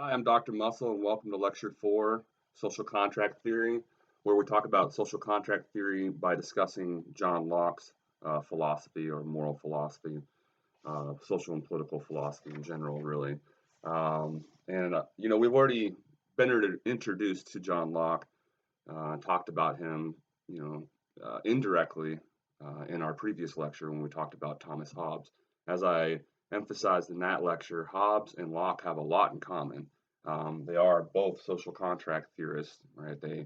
Hi, I'm Dr. Musil, and welcome to Lecture 4, Social Contract Theory, where we talk about social contract theory by discussing John Locke's philosophy or moral philosophy, social and political philosophy in general, really. We've already been introduced to John Locke, talked about him, indirectly in our previous lecture when we talked about Thomas Hobbes. As I emphasized in that lecture, Hobbes and Locke have a lot in common. They are both social contract theorists, right? They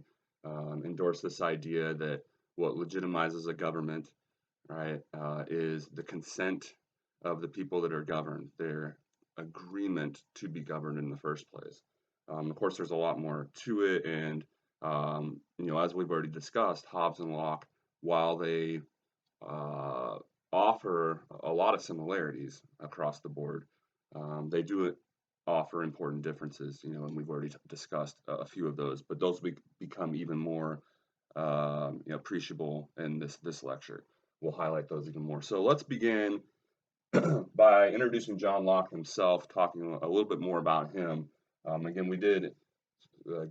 endorse this idea that what legitimizes a government, right, is the consent of the people that are governed, their agreement to be governed in the first place. Of course, there's a lot more to it, and as we've already discussed, Hobbes and Locke, while they offer a lot of similarities across the board, they do offer important differences, and we've already discussed a few of those, but those become even more appreciable in this lecture. We'll highlight those even more. So let's begin by introducing John Locke himself, talking a little bit more about him. Again, we did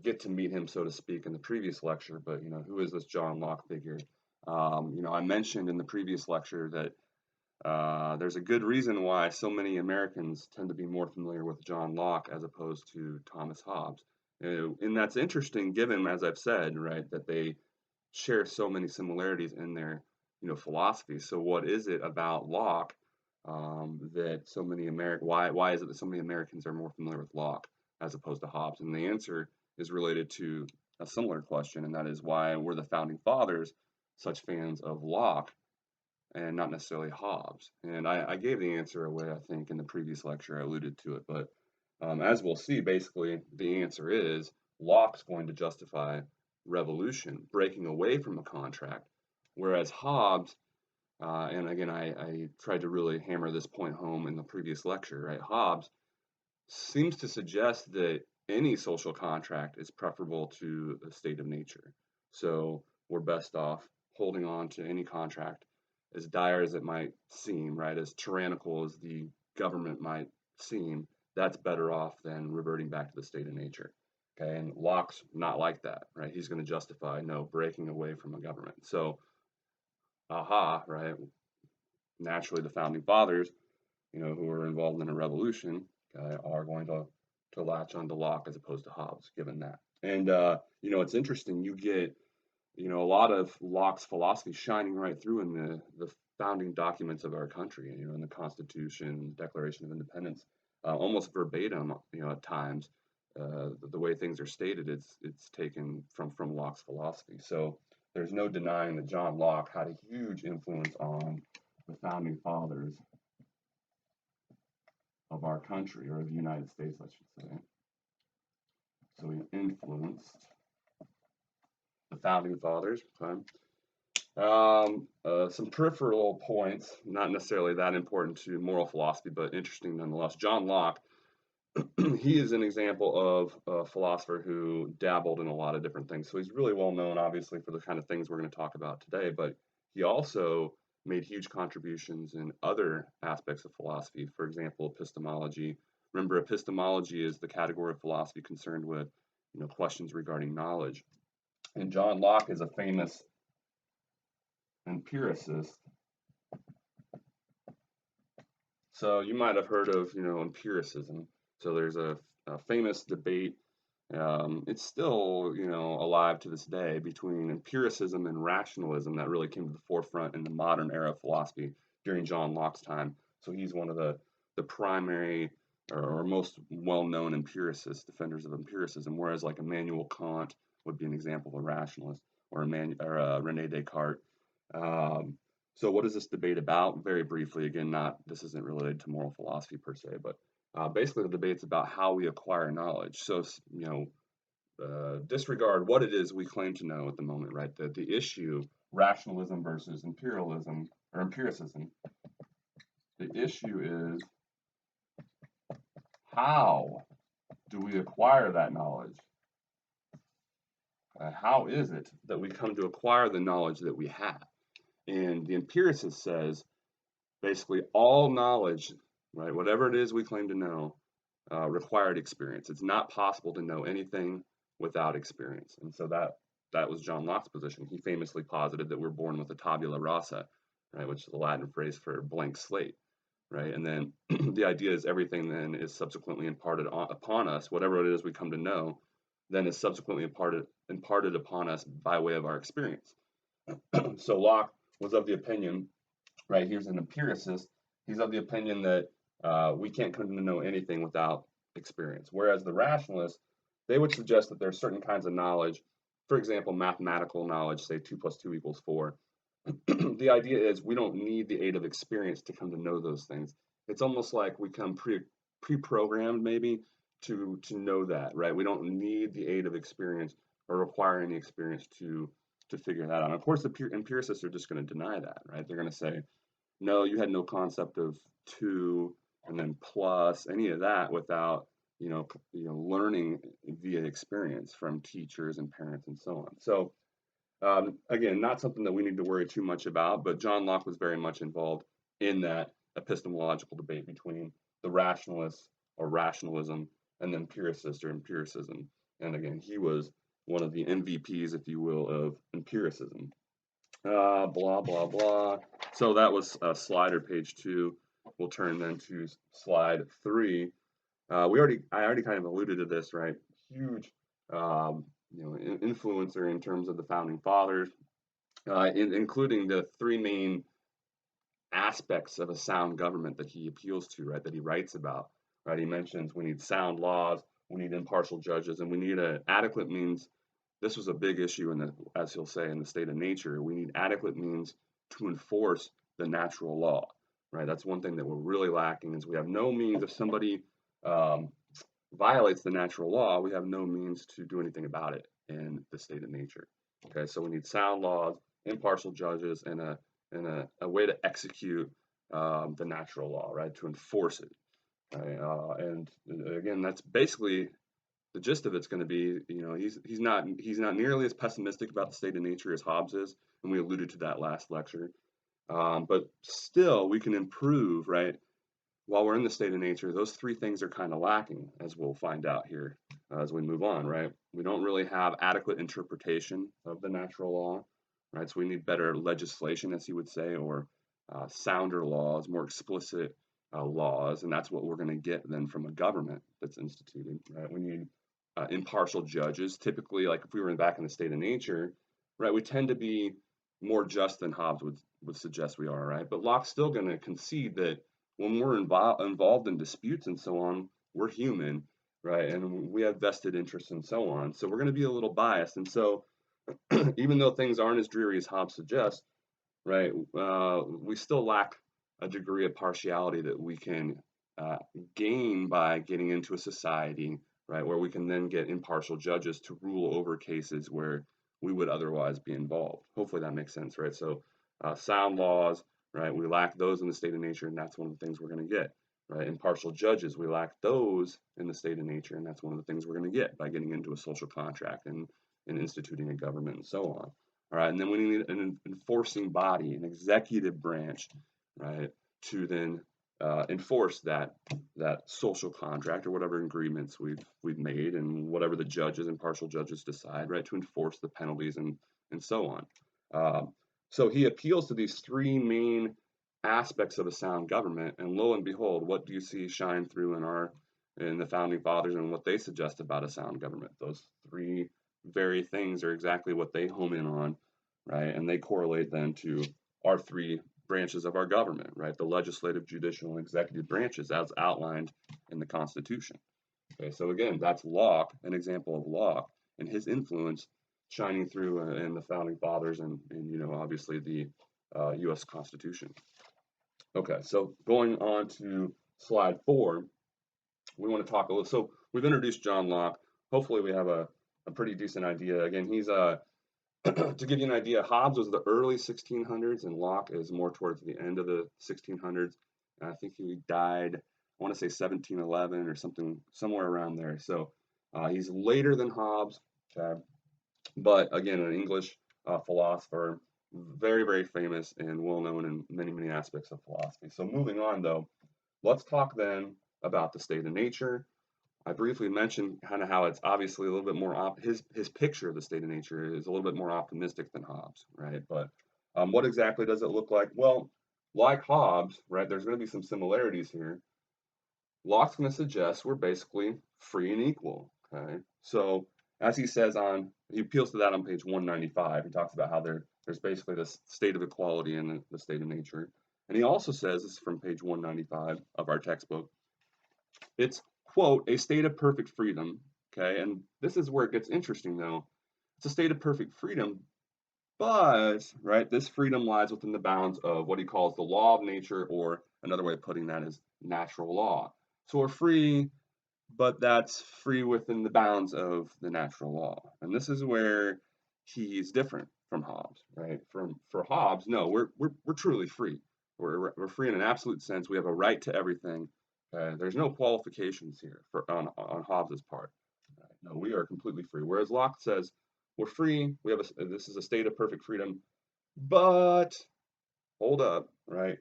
get to meet him, so to speak, in the previous lecture, but who is this John Locke figure? I mentioned in the previous lecture that there's a good reason why so many Americans tend to be more familiar with John Locke as opposed to Thomas Hobbes. And that's interesting given, as I've said, right, that they share so many similarities in their, philosophy. So what is it about Locke that so many why is it that so many Americans are more familiar with Locke as opposed to Hobbes? And the answer is related to a similar question, and that is why were the founding fathers such fans of Locke and not necessarily Hobbes? And I gave the answer away, I think, in the previous lecture. I alluded to it, but as we'll see, basically, the answer is Locke's going to justify revolution, breaking away from a contract, whereas Hobbes, and again, I tried to really hammer this point home in the previous lecture, right? Hobbes seems to suggest that any social contract is preferable to a state of nature. So we're best off holding on to any contract, as dire as it might seem, right? As tyrannical as the government might seem, that's better off than reverting back to the state of nature. Okay, and Locke's not like that, right? He's going to justify no breaking away from a government. So, right? Naturally, the founding fathers, who were involved in a revolution, are going to latch onto Locke as opposed to Hobbes, given that. And it's interesting. You get a lot of Locke's philosophy shining right through in the founding documents of our country, in the Constitution, Declaration of Independence, almost verbatim, at times. The way things are stated, it's taken from Locke's philosophy. So there's no denying that John Locke had a huge influence on the founding fathers of our country, or of the United States, I should say. So he influenced the founding fathers. Okay. Some peripheral points, not necessarily that important to moral philosophy, but interesting nonetheless. John Locke, he is an example of a philosopher who dabbled in a lot of different things. So he's really well known, obviously, for the kind of things we're going to talk about today, but he also made huge contributions in other aspects of philosophy. For example, epistemology. Remember, epistemology is the category of philosophy concerned with, questions regarding knowledge. And John Locke is a famous empiricist. So you might have heard of, empiricism. So there's a famous debate. It's still, alive to this day between empiricism and rationalism that really came to the forefront in the modern era of philosophy during John Locke's time. So he's one of the primary or most well-known empiricists, defenders of empiricism, whereas like Immanuel Kant would be an example of a rationalist, or Rene Descartes. So what is this debate about? Very briefly, again, this isn't related to moral philosophy per se, but basically the debate's about how we acquire knowledge. So, disregard what it is we claim to know at the moment, right? The issue, rationalism versus imperialism or empiricism. The issue is, how do we acquire that knowledge? How is it that we come to acquire the knowledge that we have? And the empiricist says, basically all knowledge, right, whatever it is we claim to know, required experience. It's not possible to know anything without experience. And so that was John Locke's position. He famously posited that we're born with a tabula rasa, right, which is the Latin phrase for blank slate, right? And then the idea is everything then is subsequently imparted upon us, whatever it is we come to know, then is subsequently imparted upon us by way of our experience. So Locke was of the opinion, right? Here's an empiricist. He's of the opinion that we can't come to know anything without experience. Whereas the rationalists, they would suggest that there are certain kinds of knowledge, for example, mathematical knowledge, say 2 + 2 = 4. The idea is we don't need the aid of experience to come to know those things. It's almost like we come pre-programmed maybe to know that, right? We don't need the aid of experience or require any experience to figure that out. And of course, the empiricists are just going to deny that, right? They're going to say, no, you had no concept of 2 and then plus any of that without learning via experience from teachers and parents and so on. So again, not something that we need to worry too much about, but John Locke was very much involved in that epistemological debate between the rationalists or rationalism and the empiricists or empiricism. And again, he was one of the MVPs, if you will, of empiricism. Blah, blah, blah. So that was slide or page 2. We'll turn then to slide 3. I already kind of alluded to this, right? Huge, influencer in terms of the founding fathers, including the 3 main aspects of a sound government that he appeals to, right? That he writes about, right? He mentions we need sound laws, we need impartial judges, and we need adequate means. This was a big issue as he'll say, in the state of nature. We need adequate means to enforce the natural law, right? That's one thing that we're really lacking is we have no means. If somebody violates the natural law, we have no means to do anything about it in the state of nature. Okay, so we need sound laws, impartial judges, and a way to execute the natural law, right? To enforce it. Right? And again, that's basically the gist of it's going to be, he's not nearly as pessimistic about the state of nature as Hobbes is, and we alluded to that last lecture. But still, we can improve, right? While we're in the state of nature, those 3 things are kind of lacking, as we'll find out here as we move on, right? We don't really have adequate interpretation of the natural law, right? So we need better legislation, as he would say, or sounder laws, more explicit laws, and that's what we're going to get then from a government that's instituted, right? We need impartial judges. Typically, like if we were back in the state of nature, right, we tend to be more just than Hobbes would suggest we are, right? But Locke's still going to concede that when we're involved in disputes and so on, we're human, right? And we have vested interests and so on. So we're going to be a little biased. And so even though things aren't as dreary as Hobbes suggests, right, we still lack a degree of partiality that we can gain by getting into a society, right, where we can then get impartial judges to rule over cases where we would otherwise be involved. Hopefully that makes sense, right? So sound laws, right, we lack those in the state of nature, and that's one of the things we're going to get, right? Impartial judges, we lack those in the state of nature, and that's one of the things we're going to get by getting into a social contract and instituting a government and so on. All right, and then we need an enforcing body, an executive branch, right, to then enforce that social contract or whatever agreements we've made, and whatever the judges, impartial judges decide, right, to enforce the penalties and so on. So he appeals to these 3 main aspects of a sound government, and lo and behold, what do you see shine through in the founding fathers and what they suggest about a sound government? Those 3 very things are exactly what they home in on, right? And they correlate then to our 3 branches of our government, right? The legislative, judicial, and executive branches as outlined in the Constitution. Okay, so again, that's Locke, an example of Locke and his influence shining through in the founding fathers and obviously the U.S. Constitution. Okay, so going on to slide 4, we want to talk a little. So we've introduced John Locke. Hopefully we have a pretty decent idea. Again, he's to give you an idea, Hobbes was the early 1600s, and Locke is more towards the end of the 1600s. And I think he died, I want to say 1711 or something, somewhere around there. So he's later than Hobbes, okay? But again, an English philosopher, very, very famous and well known in many, many aspects of philosophy. So moving on, though, let's talk then about the state of nature. I briefly mentioned kind of how it's obviously a little bit more his picture of the state of nature is a little bit more optimistic than Hobbes, right? But what exactly does it look like? Well, like Hobbes, right? There's going to be some similarities here. Locke's going to suggest we're basically free and equal. Okay, so as he says he appeals to that on page 195. He talks about how there's basically this state of equality in the state of nature, and he also says, this is from page 195 of our textbook, it's, quote, a state of perfect freedom. Okay, and this is where it gets interesting though. It's a state of perfect freedom, but, right, this freedom lies within the bounds of what he calls the law of nature, or another way of putting that is natural law. So we're free, but that's free within the bounds of the natural law. And this is where he's different from Hobbes, right? For Hobbes, no, we're truly free. We're free in an absolute sense. We have a right to everything. There's no qualifications here on Hobbes's part. No, we are completely free. Whereas Locke says we're free. This is a state of perfect freedom, but hold up, right?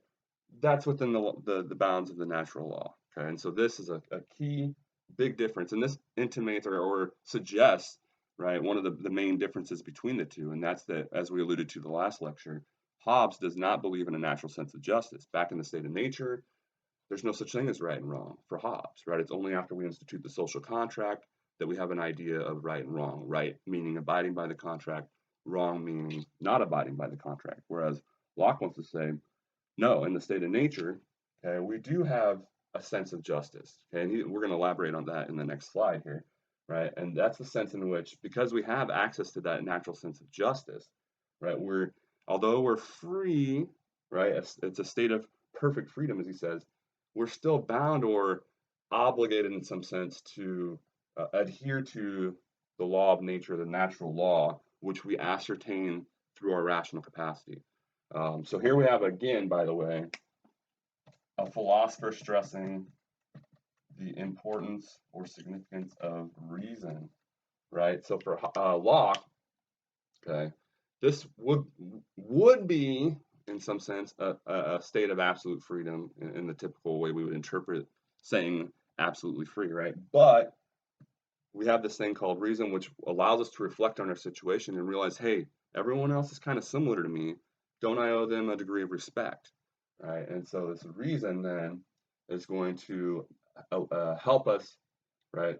That's within the bounds of the natural law. Okay, and so this is a key big difference, and this intimates or suggests, right, one of the main differences between the two, and that's that, as we alluded to the last lecture, Hobbes does not believe in a natural sense of justice. Back in the state of nature, there's no such thing as right and wrong for Hobbes, right? It's only after we institute the social contract that we have an idea of right and wrong. Right meaning abiding by the contract, wrong meaning not abiding by the contract. Whereas Locke wants to say, no, in the state of nature, okay, we do have a sense of justice. Okay, and we're going to elaborate on that in the next slide here, right? And that's the sense in which, because we have access to that natural sense of justice, right? Although we're free, right? It's a state of perfect freedom, as he says. We're still bound or obligated in some sense to adhere to the law of nature, the natural law, which we ascertain through our rational capacity. So here we have again, by the way, a philosopher stressing the importance or significance of reason, right? So for Locke, okay, this would be, in some sense, a state of absolute freedom in the typical way we would interpret saying absolutely free, right? But we have this thing called reason, which allows us to reflect on our situation and realize, hey, everyone else is kind of similar to me. Don't I owe them a degree of respect, right? And so this reason then is going to help us, right,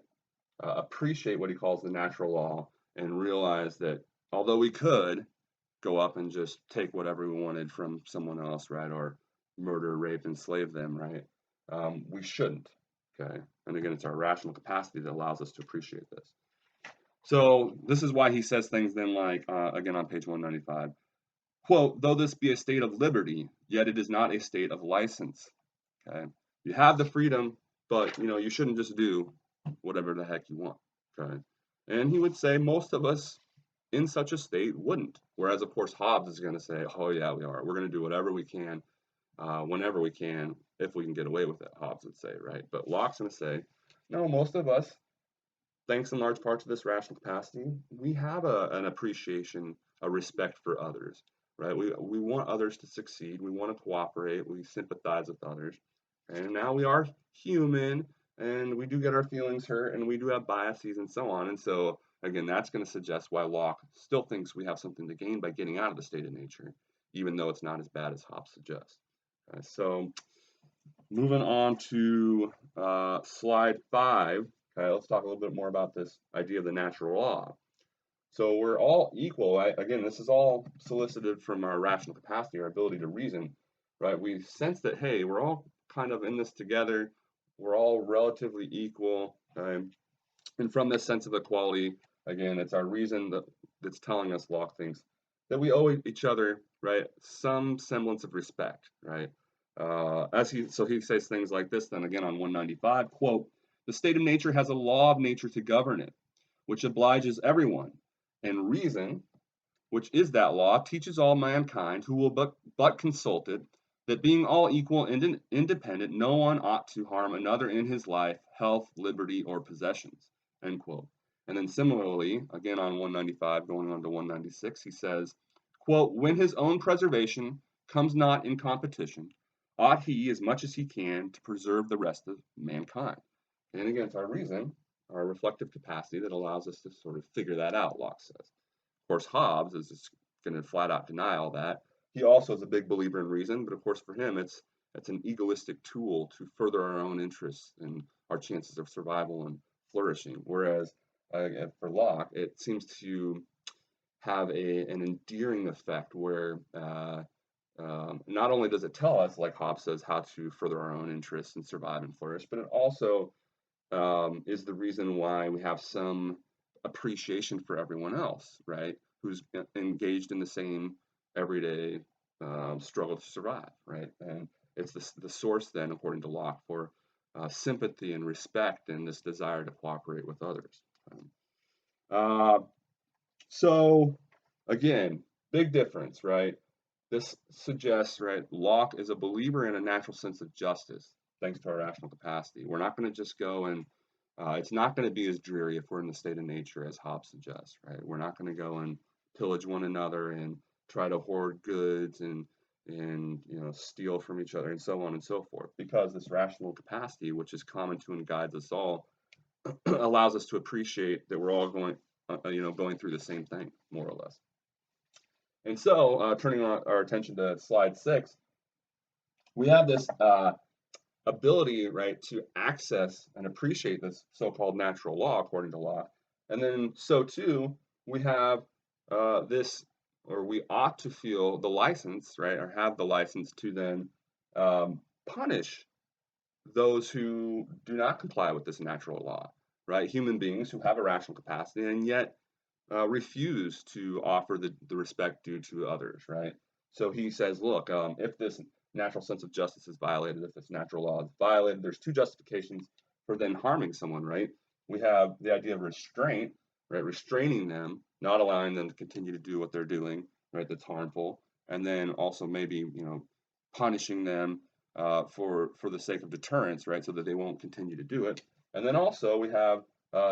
appreciate what he calls the natural law and realize that although we could go up and just take whatever we wanted from someone else, right, or murder, rape, enslave them, right, we shouldn't. Okay, and again, it's our rational capacity that allows us to appreciate this. So this is why he says things then like, again on page 195, quote, though this be a state of liberty, yet it is not a state of license. Okay, you have the freedom, but you shouldn't just do whatever the heck you want. Okay, and he would say most of us in such a state wouldn't. Whereas of course Hobbes is going to say, oh yeah, we are. We're going to do whatever we can, whenever we can, if we can get away with it. Hobbes would say, right? But Locke's going to say, no, most of us, thanks in large part to this rational capacity, we have an appreciation, a respect for others, right? We want others to succeed. We want to cooperate. We sympathize with others. And now we are human, and we do get our feelings hurt, and we do have biases and so on. And so, again, that's going to suggest why Locke still thinks we have something to gain by getting out of the state of nature, even though it's not as bad as Hobbes suggests. So moving on to slide 5. Okay, let's talk a little bit more about this idea of the natural law. So we're all equal. Again, this is all solicited from our rational capacity, our ability to reason, right? We sense that, hey, we're all kind of in this together. We're all relatively equal. And from this sense of equality, again, it's our reason that's telling us, Locke thinks, that we owe each other, right, some semblance of respect, right? So he says things like this then again on 195, quote, the state of nature has a law of nature to govern it, which obliges everyone, and reason, which is that law, teaches all mankind who will but consult it, that being all equal and independent, no one ought to harm another in his life, health, liberty, or possessions, end quote. And then similarly, again on 195, going on to 196, he says, quote, when his own preservation comes not in competition, ought he, as much as he can, to preserve the rest of mankind. And again, it's our reason, our reflective capacity that allows us to sort of figure that out, Locke says. Of course, Hobbes is just going to flat out deny all that. He also is a big believer in reason, but of course for him it's an egoistic tool to further our own interests and our chances of survival and flourishing. Whereas for Locke, it seems to have an endearing effect where not only does it tell us, like Hobbes says, how to further our own interests and survive and flourish, but it also is the reason why we have some appreciation for everyone else, right? Who's engaged in the same everyday struggle to survive, right? And it's the source then, according to Locke, for sympathy and respect and this desire to cooperate with others. Uh, so again, big difference, right? This suggests, right, Locke is a believer in a natural sense of justice, thanks to our rational capacity. We're not going to just go and it's not going to be as dreary if we're in the state of nature as Hobbes suggests, right? We're not going to go and pillage one another and try to hoard goods and steal from each other and so on and so forth, because this rational capacity, which is common to and guides us all, allows us to appreciate that we're all going going through the same thing, more or less. And so, turning our attention to slide 6, we have this ability, right, to access and appreciate this so-called natural law, according to Locke. And then, so too, we have this, or we ought to feel the license, right, or have the license to then punish those who do not comply with this natural law, right? Human beings who have a rational capacity and yet refuse to offer the respect due to others, right? So he says, look, if this natural sense of justice is violated, if this natural law is violated, there's two justifications for then harming someone, right? We have the idea of restraint, right? Restraining them, not allowing them to continue to do what they're doing, right? That's harmful, and then also maybe punishing them for the sake of deterrence, right? So that they won't continue to do it. And then also we have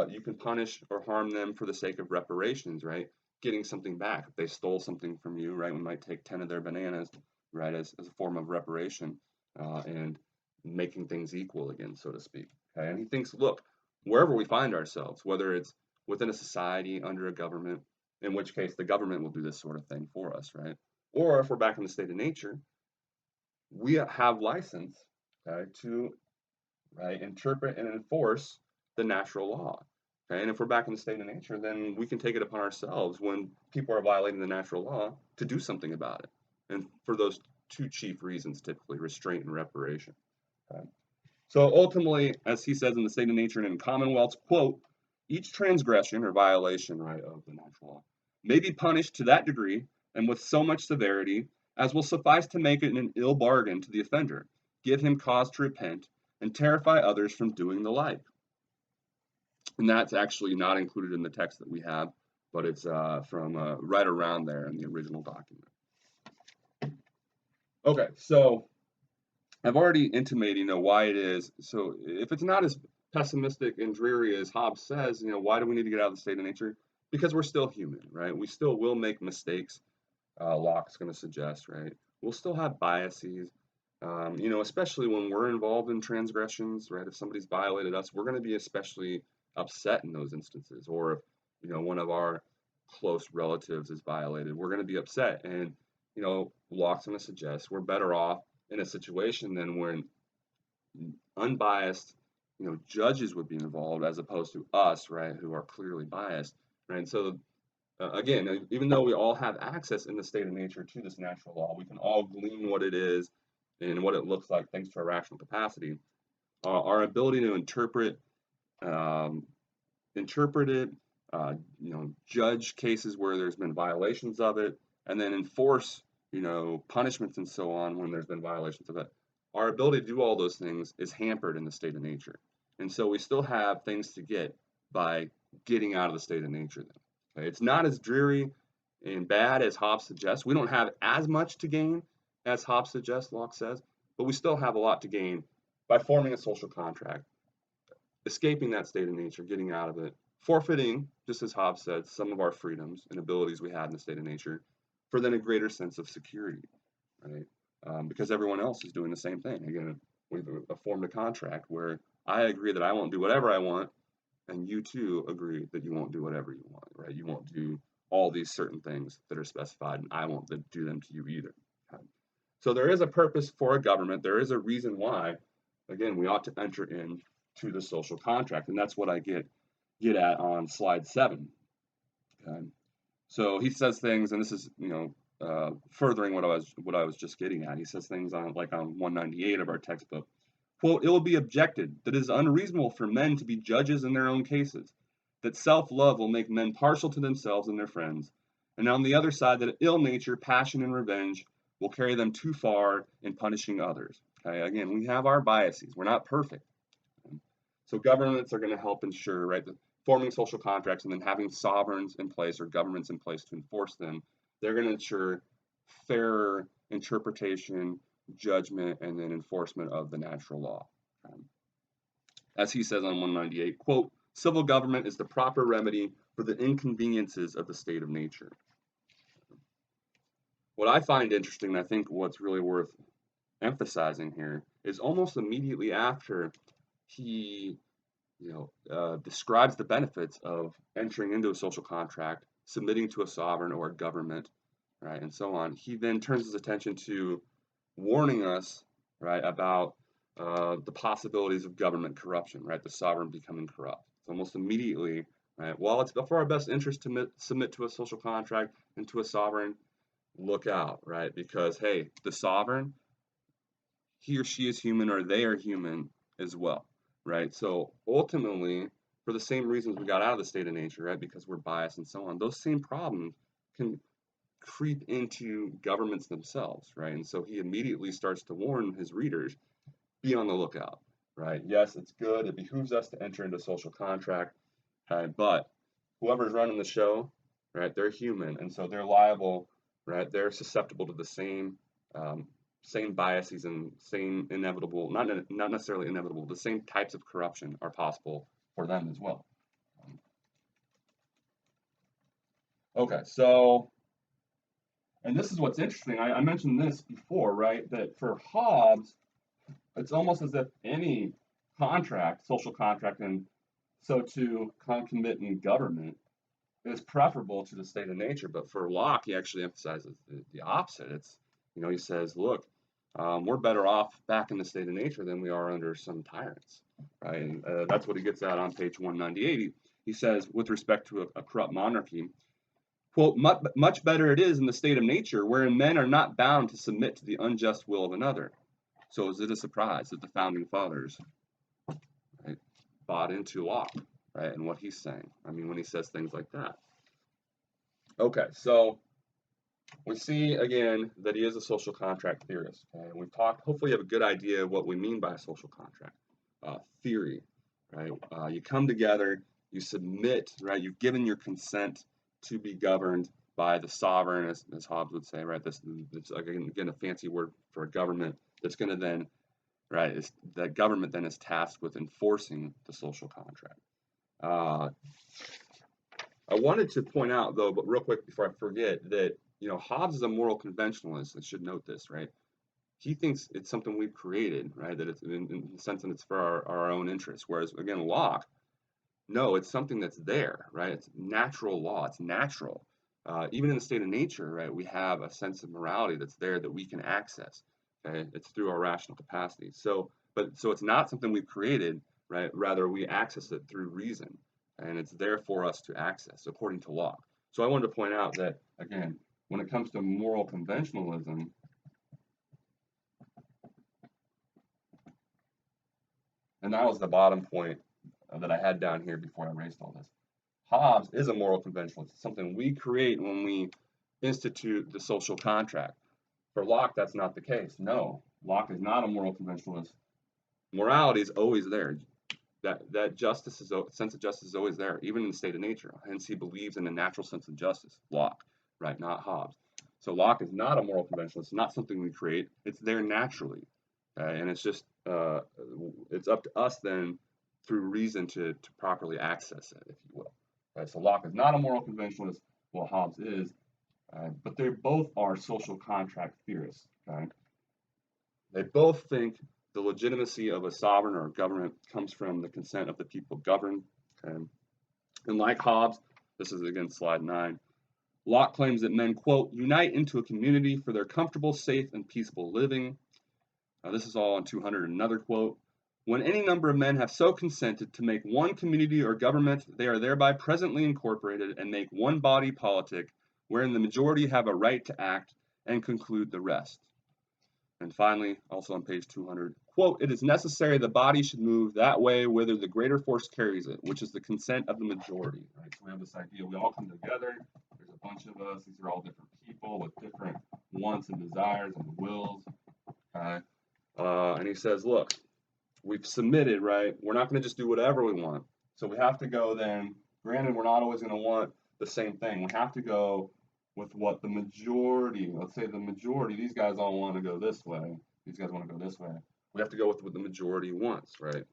you can punish or harm them for the sake of reparations, right? Getting something back. If they stole something from you, right, we might take 10 of their bananas, right, as a form of reparation and making things equal again, so to speak. Okay, and he thinks, look, wherever we find ourselves, whether it's within a society, under a government, in which case the government will do this sort of thing for us, right? Or if we're back in the state of nature, we have license, okay, to interpret and enforce the natural law. Okay? And if we're back in the state of nature, then we can take it upon ourselves when people are violating the natural law to do something about it. And for those two chief reasons, typically restraint and reparation. Okay? So ultimately, as he says in the state of nature and in commonwealths, quote, each transgression or violation, right, of the natural law may be punished to that degree and with so much severity as will suffice to make it an ill bargain to the offender, give him cause to repent, and terrify others from doing the like. And that's actually not included in the text that we have, but it's from right around there in the original document. Okay, so I've already intimated, why it is. So if it's not as pessimistic and dreary as Hobbes says, why do we need to get out of the state of nature? Because we're still human, right? We still will make mistakes. Locke's going to suggest, right? We'll still have biases. Especially when we're involved in transgressions, right? If somebody's violated us, we're going to be especially upset in those instances. Or if, one of our close relatives is violated, we're going to be upset. And, Locke's going to suggest we're better off in a situation than when unbiased, judges would be involved as opposed to us, right, who are clearly biased, right? And so, again, even though we all have access in the state of nature to this natural law, we can all glean what it is and what it looks like thanks to our rational capacity. Our ability to interpret it, judge cases where there's been violations of it, and then enforce, punishments and so on when there's been violations of it. Our ability to do all those things is hampered in the state of nature. And so we still have things to get by getting out of the state of nature then. Okay? It's not as dreary and bad as Hobbes suggests. We don't have as much to gain as Hobbes suggests, Locke says, but we still have a lot to gain by forming a social contract, escaping that state of nature, getting out of it, forfeiting, just as Hobbes said, some of our freedoms and abilities we had in the state of nature for then a greater sense of security, right? Because everyone else is doing the same thing. Again, we've formed a contract where I agree that I won't do whatever I want, and you too agree that you won't do whatever you want, right? You won't do all these certain things that are specified, and I won't do them to you either. Okay? So there is a purpose for a government. There is a reason why, again, we ought to enter into the social contract, and that's what I get at on slide 7. Okay? So he says things, and this is furthering what I was just getting at. He says things on 198 of our textbook. Quote, it will be objected that it is unreasonable for men to be judges in their own cases, that self-love will make men partial to themselves and their friends, and on the other side that ill nature, passion, and revenge will carry them too far in punishing others. Okay, again, we have our biases. We're not perfect. So governments are going to help ensure, right, the forming social contracts and then having sovereigns in place or governments in place to enforce them. They're going to ensure fairer interpretation, judgment, and then enforcement of the natural law. As he says on 198, quote, civil government is the proper remedy for the inconveniences of the state of nature. What I find interesting, and I think what's really worth emphasizing here, is almost immediately after he describes the benefits of entering into a social contract, submitting to a sovereign or a government, right, and so on. He then turns his attention to warning us, right, about the possibilities of government corruption, right, the sovereign becoming corrupt. It's almost immediately, right, while it's for our best interest to submit to a social contract and to a sovereign, look out, right, because, hey, the sovereign, he or she is human or they are human as well, right? So ultimately, for the same reasons we got out of the state of nature, right, because we're biased and so on, those same problems can creep into governments themselves, right? And so he immediately starts to warn his readers, be on the lookout, right? Yes, it's good. It behooves us to enter into a social contract, but whoever's running the show, right, they're human, and so they're liable, right? They're susceptible to the same biases and same inevitable, not necessarily inevitable, the same types of corruption are possible for them as well. Okay, so, and this is what's interesting. I mentioned this before, right? That for Hobbes, it's almost as if any contract, social contract, and so too concomitant government is preferable to the state of nature. But for Locke, he actually emphasizes the opposite. He says, look, we're better off back in the state of nature than we are under some tyrants, right? And that's what he gets at on page 198. He says, with respect to a corrupt monarchy, quote, much better it is in the state of nature, wherein men are not bound to submit to the unjust will of another. So is it a surprise that the founding fathers, right, bought into Locke, right, and what he's saying? I mean, when he says things like that. Okay, so we see again that he is a social contract theorist. Okay? We've talked, hopefully you have a good idea of what we mean by a social contract theory, right? You come together, you submit, right? You've given your consent to be governed by the sovereign, as Hobbes would say, right? This again a fancy word for a government that's going to then, right? That government then is tasked with enforcing the social contract. I wanted to point out, though, but real quick before I forget, that Hobbes is a moral conventionalist. I should note this, right? He thinks it's something we've created, right? That it's in the sense that it's for our own interests. Whereas again, Locke, no, it's something that's there, right? It's natural law. It's natural. Even in the state of nature, right? We have a sense of morality that's there that we can access. Okay, it's through our rational capacity. So it's not something we've created, right? Rather, we access it through reason, and it's there for us to access, according to Locke. So I wanted to point out that again, when it comes to moral conventionalism, and that was the bottom point that I had down here before I erased all this. Hobbes is a moral conventionalist. It's something we create when we institute the social contract. For Locke, that's not the case. No, Locke is not a moral conventionalist. Morality is always there. That sense of justice is always there, even in the state of nature. Hence, he believes in a natural sense of justice. Locke, right? Not Hobbes. So Locke is not a moral conventionalist. It's not something we create. It's there naturally, and it's just it's up to us then through reason to properly access it, if you will. Right? So Locke is not a moral conventionalist. Well, Hobbes is, but they both are social contract theorists. Okay? They both think the legitimacy of a sovereign or a government comes from the consent of the people governed. Okay? And like Hobbes, this is again slide 9, Locke claims that men, quote, unite into a community for their comfortable, safe, and peaceable living. Now, this is all on 200. Another quote, when any number of men have so consented to make one community or government, they are thereby presently incorporated and make one body politic, wherein the majority have a right to act and conclude the rest. And finally, also on page 200, quote, it is necessary the body should move that way whither the greater force carries it, which is the consent of the majority. Right? So we have this idea, we all come together, there's a bunch of us, these are all different people with different wants and desires and wills. Okay? And he says, look, we've submitted, right? We're not going to just do whatever we want. So we have to go then, granted, we're not always going to want the same thing. We have to go with what the majority, let's say the majority, these guys all want to go this way. These guys want to go this way. We have to go with what the majority wants, right?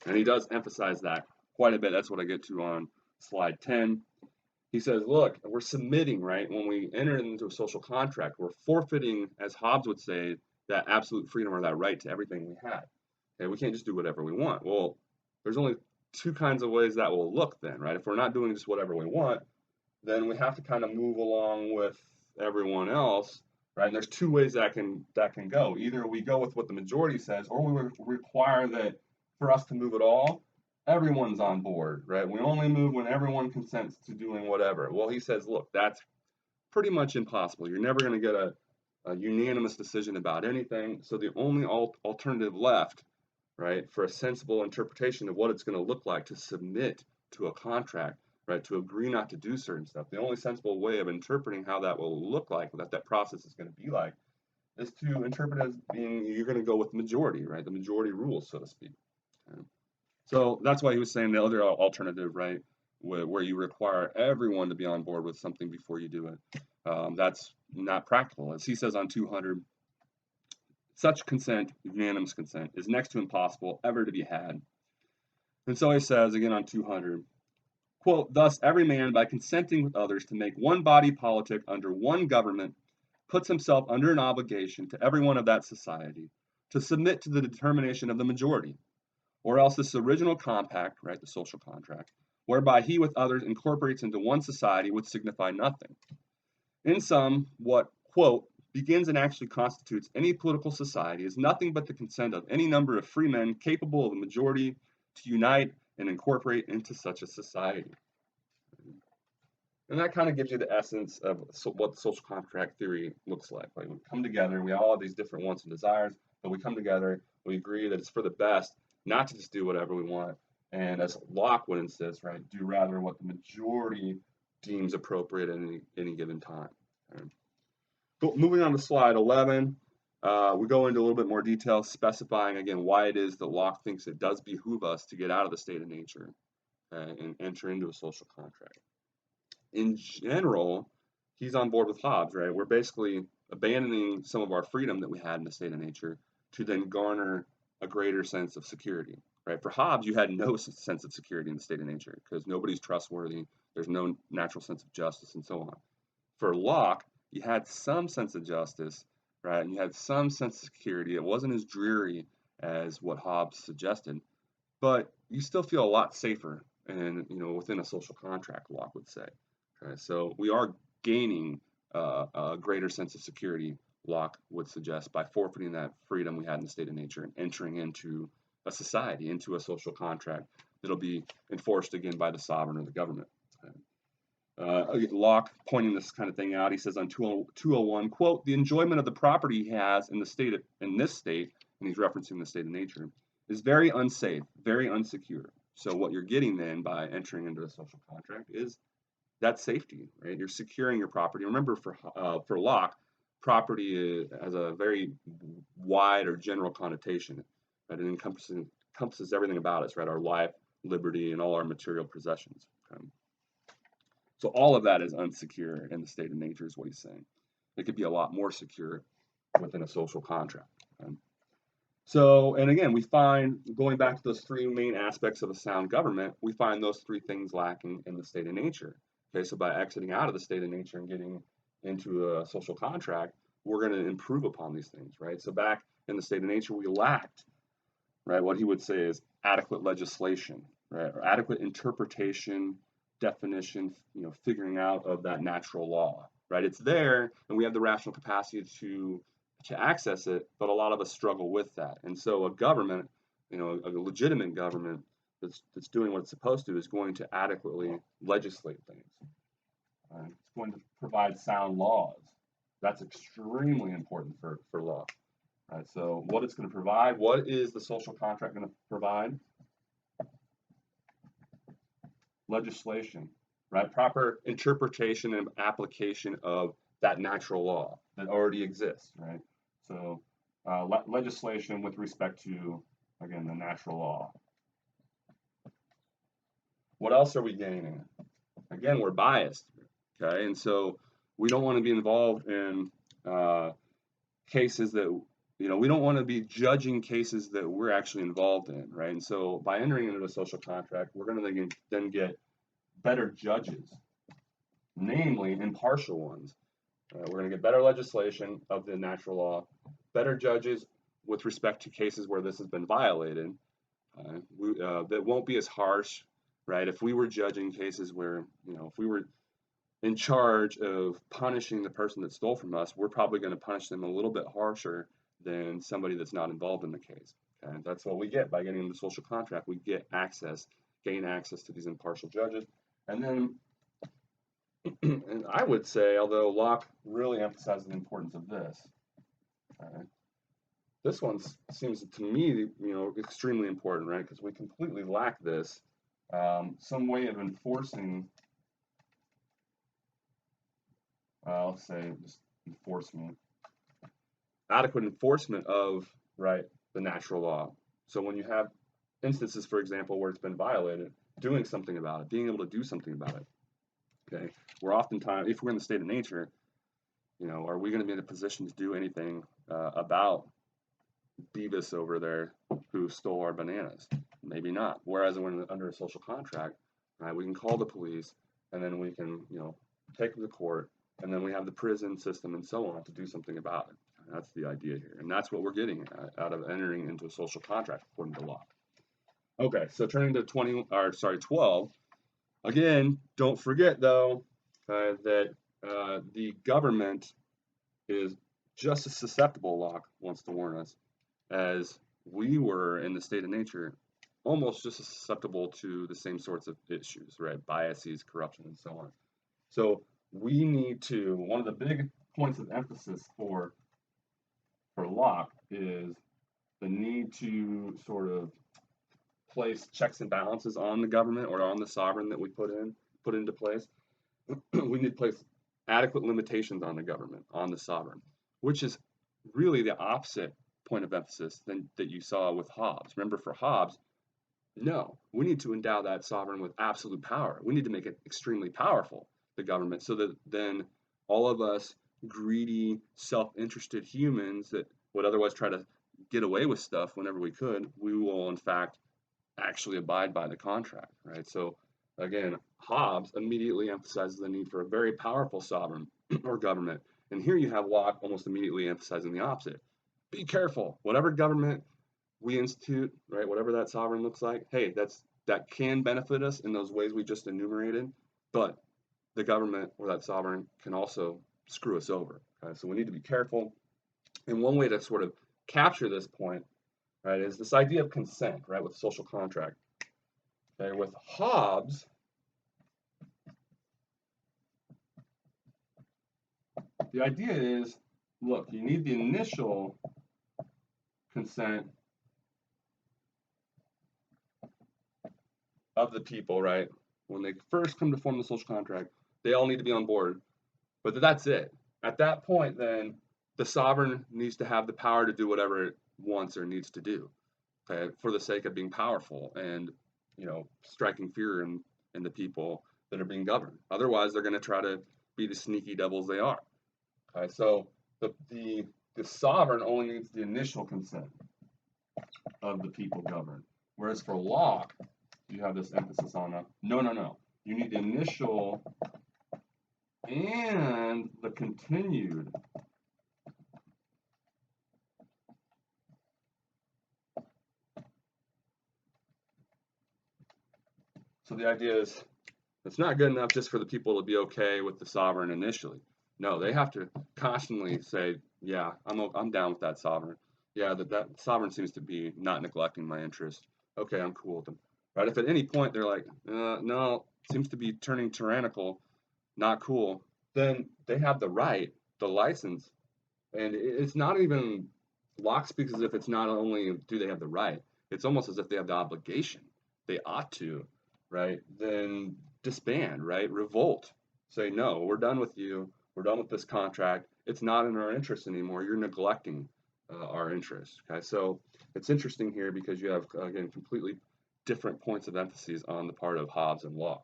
And he does emphasize that quite a bit. That's what I get to on slide 10. He says, look, we're submitting, right? When we enter into a social contract, we're forfeiting, as Hobbes would say, that absolute freedom or that right to everything we had. Okay, we can't just do whatever we want. Well, there's only two kinds of ways that will look then, right? If we're not doing just whatever we want, then we have to kind of move along with everyone else, right? And there's two ways that can go. Either we go with what the majority says, or we require that for us to move at all, everyone's on board, right? We only move when everyone consents to doing whatever. Well, he says, look, that's pretty much impossible. You're never going to get a unanimous decision about anything. So the only alternative left, right, for a sensible interpretation of what it's going to look like to submit to a contract, right, to agree not to do certain stuff, the only sensible way of interpreting how that will look like, what that process is going to be like, is to interpret as being you're going to go with the majority, right, the majority rules, so to speak. Okay. So that's why he was saying the other alternative, right, where you require everyone to be on board with something before you do it. That's not practical. As he says on 200, such consent, unanimous consent, is next to impossible ever to be had. And so he says, again on 200, quote, thus every man, by consenting with others to make one body politic under one government, puts himself under an obligation to everyone of that society to submit to the determination of the majority, or else this original compact, right, the social contract, whereby he with others incorporates into one society would signify nothing. In sum, what, quote, begins and actually constitutes any political society is nothing but the consent of any number of free men capable of a majority to unite and incorporate into such a society. And that kind of gives you the essence of what social contract theory looks like. Like we come together, we all have these different wants and desires, but we come together, we agree that it's for the best not to just do whatever we want. And as Locke would insist, right, do rather what the majority deems appropriate at any given time. Okay. So moving on to slide 11, we go into a little bit more detail specifying again why it is that Locke thinks it does behoove us to get out of the state of nature and enter into a social contract. In general, he's on board with Hobbes, right? We're basically abandoning some of our freedom that we had in the state of nature to then garner a greater sense of security, right? For Hobbes, you had no sense of security in the state of nature because nobody's trustworthy, there's no natural sense of justice, and so on. For Locke, you had some sense of justice, right? And you had some sense of security. It wasn't as dreary as what Hobbes suggested, but you still feel a lot safer and within a social contract, Locke would say. Okay, so we are gaining a greater sense of security, Locke would suggest, by forfeiting that freedom we had in the state of nature and entering into a society, into a social contract that'll be enforced again by the sovereign or the government. Okay. Locke pointing this kind of thing out, he says on 201, quote, the enjoyment of the property he has in this state, and he's referencing the state of nature, is very unsafe, very unsecure. So what you're getting then by entering into a social contract is that safety, right? You're securing your property. Remember, for Locke, property has a very wide or general connotation, right? It encompasses everything about us, right? Our life, liberty, and all our material possessions. Okay? So all of that is unsecure in the state of nature, is what he's saying. It could be a lot more secure within a social contract. Okay? So, and again, we find, going back to those three main aspects of a sound government, we find those three things lacking in the state of nature. Okay, so by exiting out of the state of nature and getting into a social contract, we're going to improve upon these things, right? So back in the state of nature, we lacked, right, what he would say is adequate legislation, right, or adequate interpretation, definition, figuring out of that natural law, right? It's there, and we have the rational capacity to access it, but a lot of us struggle with that. And so a government, a legitimate government that's doing what it's supposed to is going to adequately legislate things. It's going to provide sound laws. That's extremely important for law. Right, so what it's going to provide, what is the social contract going to provide? Legislation, right? Proper interpretation and application of that natural law that already exists, right? So legislation with respect to, again, the natural law. What else are we gaining? Again, we're biased, okay? And so we don't want to be involved in cases that, we don't want to be judging cases that we're actually involved in, right? And so by entering into a social contract, we're going to then get better judges, namely impartial ones. We're going to get better legislation of the natural law, better judges with respect to cases where this has been violated. That won't be as harsh, right? If we were judging cases where, if we were in charge of punishing the person that stole from us, we're probably going to punish them a little bit harsher than somebody that's not involved in the case. Okay? That's what we get by getting into the social contract. We gain access to these impartial judges. And then, and I would say, although Locke really emphasizes the importance of this, this one seems to me, extremely important, right? Because we completely lack this, some way of enforcing, I'll say just enforcement, adequate enforcement of, right, the natural law. So when you have instances, for example, where it's been violated, doing something about it, being able to do something about it. Okay, we're oftentimes, if we're in the state of nature, are we going to be in a position to do anything about Beavis over there who stole our bananas? Maybe not. Whereas when under a social contract, right, we can call the police, and then we can, take them to court, and then we have the prison system and so on to do something about it. That's the idea here, and that's what we're getting out of entering into a social contract according to Locke. Okay, so turning to 12. Again, don't forget though that the government is just as susceptible, Locke wants to warn us, as we were in the state of nature, almost just as susceptible to the same sorts of issues, right? Biases, corruption, and so on. So we need to, one of the big points of emphasis for Locke is the need to sort of place checks and balances on the government or on the sovereign that we put into place. We need to place adequate limitations on the government, on the sovereign, which is really the opposite point of emphasis that you saw with Hobbes. Remember, for Hobbes, no, we need to endow that sovereign with absolute power. We need to make it extremely powerful, the government, so that then all of us greedy, self-interested humans that would otherwise try to get away with stuff whenever we could, we will in fact actually abide by the contract, right? So again, Hobbes immediately emphasizes the need for a very powerful sovereign or government. And here you have Locke almost immediately emphasizing the opposite. Be careful. Whatever government we institute, right, whatever that sovereign looks like, hey, that can benefit us in those ways we just enumerated, but the government or that sovereign can also screw us over. Okay? So we need to be careful. And one way to sort of capture this point, right, is this idea of consent, right, with social contract. Okay, with Hobbes, the idea is, look, you need the initial consent of the people, right? When they first come to form the social contract, they all need to be on board. But that's it. At that point, then, the sovereign needs to have the power to do whatever it wants or needs to do, okay, for the sake of being powerful and, striking fear in the people that are being governed. Otherwise, they're going to try to be the sneaky devils they are. Okay, so the sovereign only needs the initial consent of the people governed. Whereas for Locke, you have this emphasis on no. You need the initial and the continued So the idea is it's not good enough just for the people to be okay with the sovereign initially. No, they have to constantly say, yeah, I'm down with that sovereign. Yeah, that sovereign seems to be not neglecting my interest. Okay, I'm cool with them. Right? If at any point they're like, no, seems to be turning tyrannical, not cool, then they have the right, the license, and it's not even Locke speaks as if it's not only do they have the right, it's almost as if they have the obligation. They ought to, right? Then disband, right? Revolt. Say, no, we're done with you. We're done with this contract. It's not in our interest anymore. You're neglecting our interests. Okay, so it's interesting here because you have, again, completely different points of emphasis on the part of Hobbes and Locke.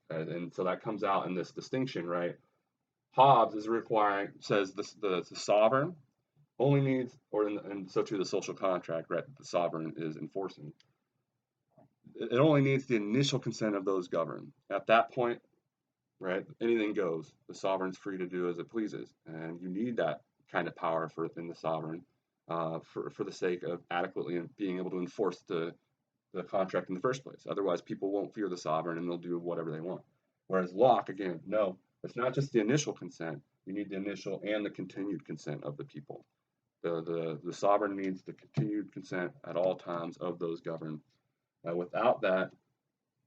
And so that comes out in this distinction, right? Hobbes is requiring, says the sovereign only needs, and so too the social contract, right, the sovereign is enforcing. It only needs the initial consent of those governed. At that point, right, anything goes. The sovereign's free to do as it pleases, and you need that kind of power in the sovereign for the sake of adequately being able to enforce the contract in the first place. Otherwise, people won't fear the sovereign and they'll do whatever they want. Whereas Locke, again, no, it's not just the initial consent. You need the initial and the continued consent of the people. The sovereign needs the continued consent at all times of those governed. Without that,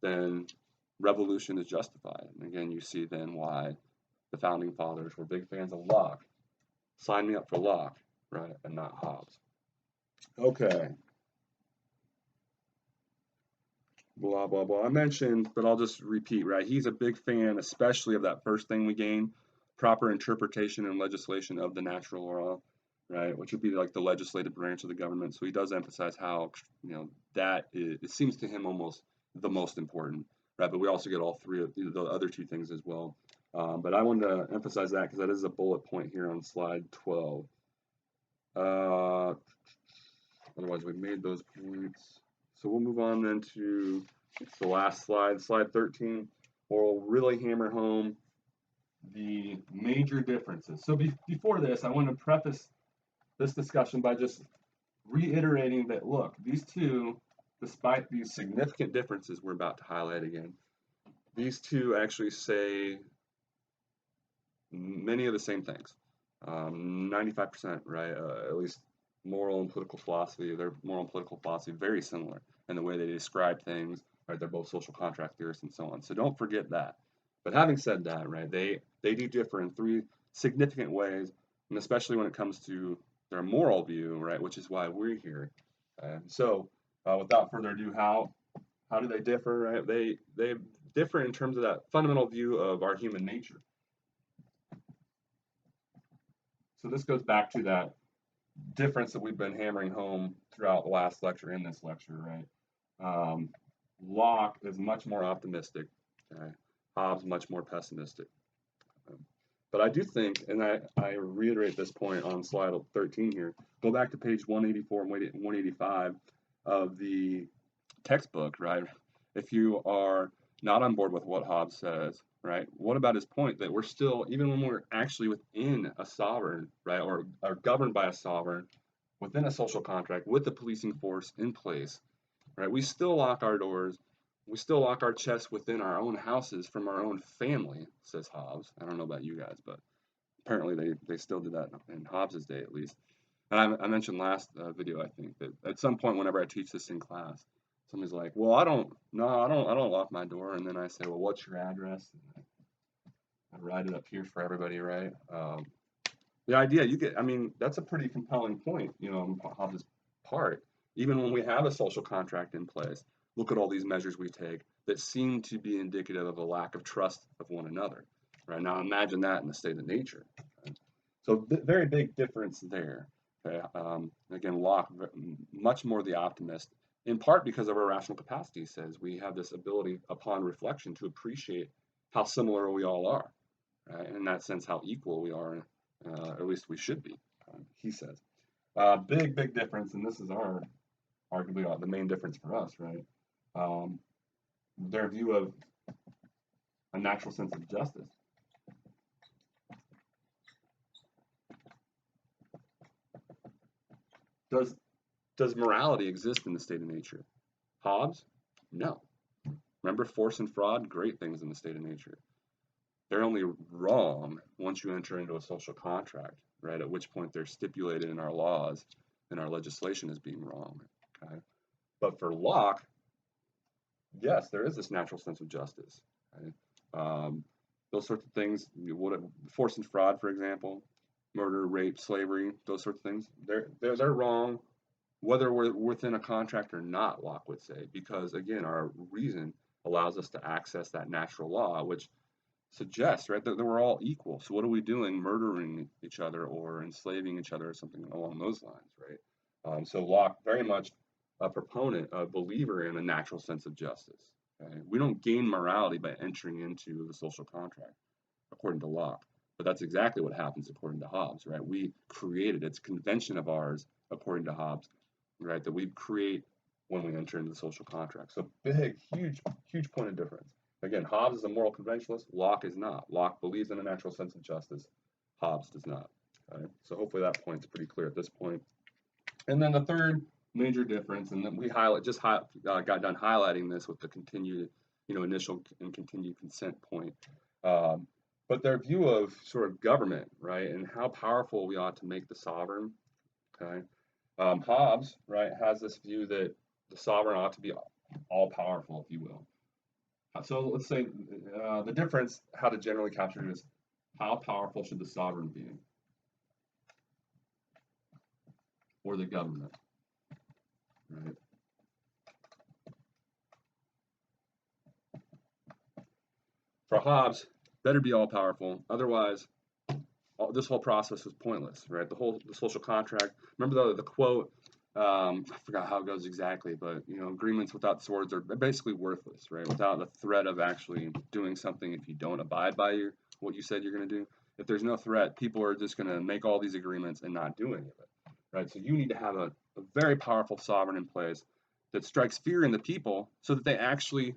then revolution is justified. And again, you see then why the founding fathers were big fans of Locke. Sign me up for Locke, right, and not Hobbes. Okay. Blah, blah, blah. I mentioned, but I'll just repeat, right? He's a big fan, especially of that first thing we gain, proper interpretation and legislation of the natural law, right? Which would be like the legislative branch of the government. So he does emphasize how, that is, it seems to him almost the most important, right? But we also get all three of the other two things as well. But I wanted to emphasize that because that is a bullet point here on slide 12. Otherwise, we made those points. So we'll move on then to the last slide, slide 13, where we'll really hammer home the major differences. So before this, I want to preface this discussion by just reiterating that, look, these two, despite these significant differences we're about to highlight again, these two actually say many of the same things. 95%, right? At least moral and political philosophy, their moral and political philosophy very similar in the way they describe things, right? They're both social contract theorists and so on. So don't forget that. But having said that, right, they do differ in three significant ways, and especially when it comes to their moral view, right, which is why we're here. So without further ado, how do they differ, right? They differ in terms of that fundamental view of our human nature. So this goes back to that difference that we've been hammering home throughout the last lecture in this lecture, right? Locke is much more optimistic. Okay? Hobbes much more pessimistic. But I do think, and I reiterate this point on slide 13 here, go back to page 184 and 185 of the textbook, right? If you are not on board with what Hobbes says, right, what about his point that we're still, even when we're actually within a sovereign, right, or are governed by a sovereign, within a social contract, with the policing force in place, right, we still lock our doors, we still lock our chests within our own houses from our own family, says Hobbes. I don't know about you guys, but apparently they still did that in Hobbes' day at least. And I mentioned last video, I think, that at some point whenever I teach this in class, somebody's like, well, I don't lock my door. And then I say, well, what's your address? And I write it up here for everybody, right? The idea that's a pretty compelling point, on Hobbes' part. Even when we have a social contract in place, look at all these measures we take that seem to be indicative of a lack of trust of one another. Right now, imagine that in the state of nature. Right? So very big difference there. Okay? Again, Locke, much more the optimist, in part because of our rational capacity. He says we have this ability upon reflection to appreciate how similar we all are. Right? And in that sense, how equal we are, or at least we should be, he says. Big difference, and this is arguably the main difference for us, right? Their view of a natural sense of justice. Does morality exist in the state of nature? Hobbes? No. Remember, force and fraud, great things in the state of nature. They're only wrong once you enter into a social contract, right? At which point they're stipulated in our laws and our legislation as being wrong. Okay. But for Locke, yes, there is this natural sense of justice. Right? Those sorts of things, force and fraud, for example, murder, rape, slavery, those sorts of things, they're wrong, whether we're within a contract or not. Locke would say, because again, our reason allows us to access that natural law, which suggests, right, that we're all equal. So what are we doing, murdering each other or enslaving each other or something along those lines, right? So Locke very much a proponent, a believer in a natural sense of justice. Okay? We don't gain morality by entering into the social contract, according to Locke. But that's exactly what happens according to Hobbes, right? We create it. It's a convention of ours, according to Hobbes, right, that we create when we enter into the social contract. So big, huge point of difference. Again, Hobbes is a moral conventionalist. Locke is not. Locke believes in a natural sense of justice. Hobbes does not. Okay? So hopefully that point's pretty clear at this point. And then the third major difference, and then we got done highlighting this with the continued, initial and continued consent point. But their view of sort of government, right, and how powerful we ought to make the sovereign. Okay, Hobbes, right, has this view that the sovereign ought to be all powerful, if you will. So let's say the difference, how to generally capture it, is how powerful should the sovereign be, or the government, right? For Hobbes, better be all powerful. Otherwise, this whole process was pointless, right? The social contract. Remember the quote. I forgot how it goes exactly, but agreements without swords are basically worthless, right? Without the threat of actually doing something, if you don't abide by what you said you're going to do. If there's no threat, people are just going to make all these agreements and not do any of it, right? So you need to have a very powerful sovereign in place that strikes fear in the people so that they actually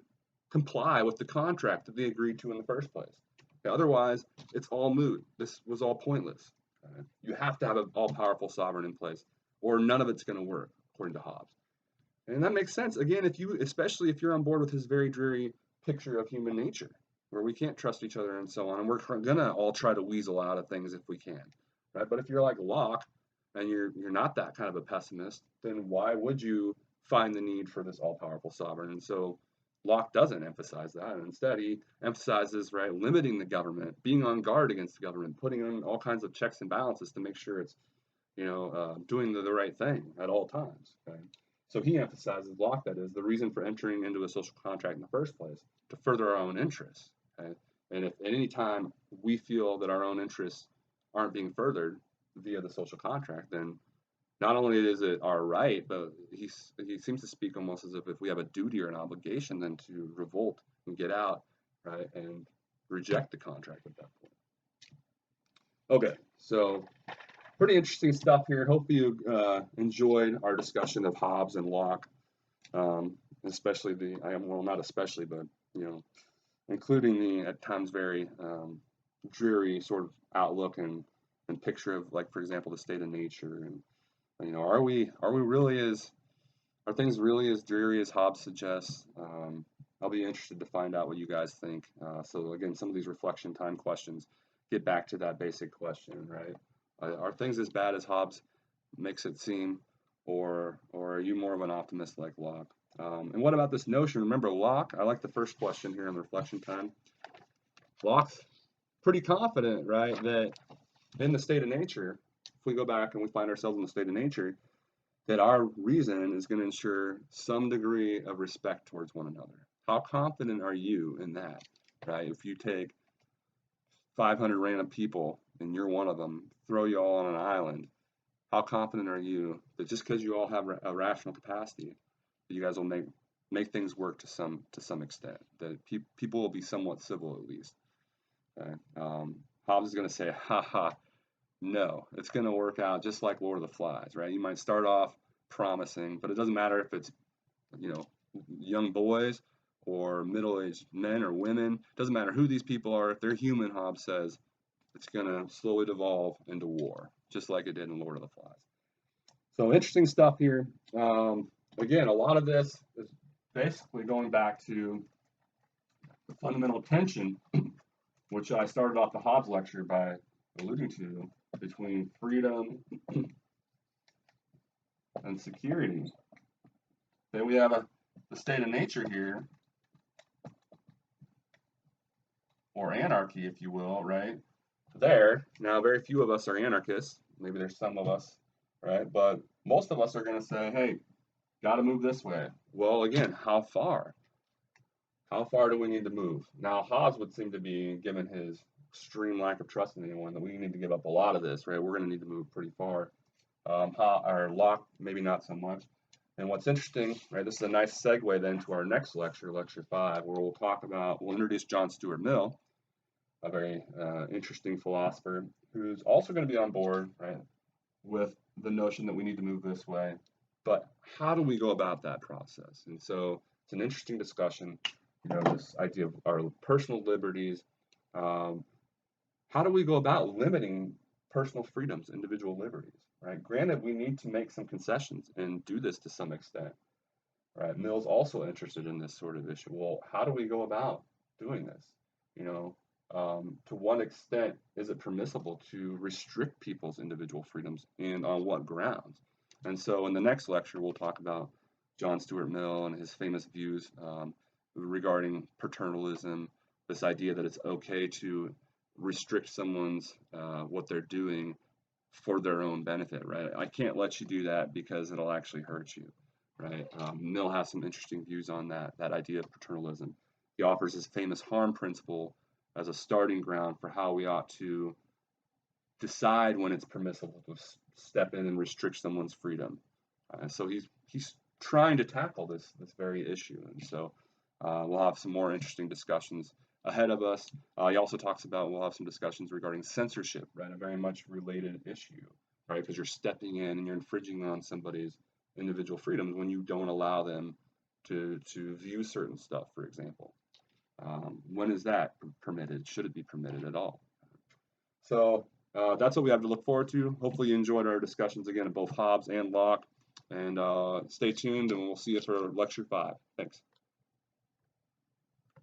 comply with the contract that they agreed to in the first place. Okay, otherwise, it's all moot. This was all pointless. Okay? You have to have an all-powerful sovereign in place, or none of it's going to work, according to Hobbes. And that makes sense. Again, especially if you're on board with his very dreary picture of human nature, where we can't trust each other and so on, and we're gonna all try to weasel out of things if we can, right? But if you're like Locke and you're not that kind of a pessimist, then why would you find the need for this all-powerful sovereign? And so Locke doesn't emphasize that. And instead, he emphasizes, right, limiting the government, being on guard against the government, putting in all kinds of checks and balances to make sure it's doing the right thing at all times. Okay? So he emphasizes, Locke, that is, the reason for entering into a social contract in the first place, to further our own interests. Okay? And if at any time we feel that our own interests aren't being furthered via the social contract, then not only is it our right, but he seems to speak almost as if we have a duty or an obligation then to revolt and get out, right, and reject the contract at that point. Okay, so pretty interesting stuff here. Hopefully you enjoyed our discussion of Hobbes and Locke, especially not especially, but including the at times very dreary sort of outlook and picture of, like, for example, the state of nature, and are things really as dreary as Hobbes suggests? I'll be interested to find out what you guys think. So again, some of these reflection time questions get back to that basic question, right? Are things as bad as Hobbes makes it seem, or are you more of an optimist like Locke? And what about this notion? Remember, Locke, I like the first question here in the reflection time. Locke's pretty confident, right, that in the state of nature, if we go back and we find ourselves in the state of nature, that our reason is going to ensure some degree of respect towards one another. How confident are you in that, right? If you take 500 random people and you're one of them, throw you all on an island, how confident are you that just because you all have a rational capacity, that you guys will make things work to some extent, that people will be somewhat civil at least? Okay? Hobbes is going to say, no, it's going to work out just like Lord of the Flies, right? You might start off promising, but it doesn't matter if it's, young boys or middle-aged men or women. It doesn't matter who these people are. If they're human, Hobbes says, it's going to slowly devolve into war, just like it did in Lord of the Flies. So interesting stuff here. Again, a lot of this is basically going back to the fundamental tension, which I started off the Hobbes lecture by alluding to, between freedom and security. Then we have the state of nature here, or anarchy, if you will, right? There, now very few of us are anarchists. Maybe there's some of us, right? But most of us are going to say, hey, got to move this way. Well, again, how far? How far do we need to move? Now, Hobbes would seem to be, given his extreme lack of trust in anyone, that we need to give up a lot of this, right? We're going to need to move pretty far. Or Locke, maybe not so much. And what's interesting, right, this is a nice segue then to our next lecture, lecture 5, where we'll introduce John Stuart Mill, a very interesting philosopher who's also going to be on board, right, with the notion that we need to move this way. But how do we go about that process? And so it's an interesting discussion, this idea of our personal liberties. How do we go about limiting personal freedoms, individual liberties, right? Granted, we need to make some concessions and do this to some extent, right? Mill's also interested in this sort of issue. Well, how do we go about doing this? To what extent is it permissible to restrict people's individual freedoms, and on what grounds? And so in the next lecture, we'll talk about John Stuart Mill and his famous views regarding paternalism, this idea that it's okay to restrict someone's what they're doing for their own benefit, right? I can't let you do that because it'll actually hurt you, right? Mill has some interesting views on that idea of paternalism. He offers his famous harm principle as a starting ground for how we ought to decide when it's permissible to step in and restrict someone's freedom. So he's trying to tackle this very issue, and so we'll have some more interesting discussions ahead of us. He also talks about we'll have some discussions regarding censorship, right? A very much related issue, right? Because you're stepping in and you're infringing on somebody's individual freedoms when you don't allow them to view certain stuff, for example. When is that permitted? Should it be permitted at all? So that's what we have to look forward to. Hopefully you enjoyed our discussions again of both Hobbes and Locke. And stay tuned, and we'll see you for lecture 5. Thanks.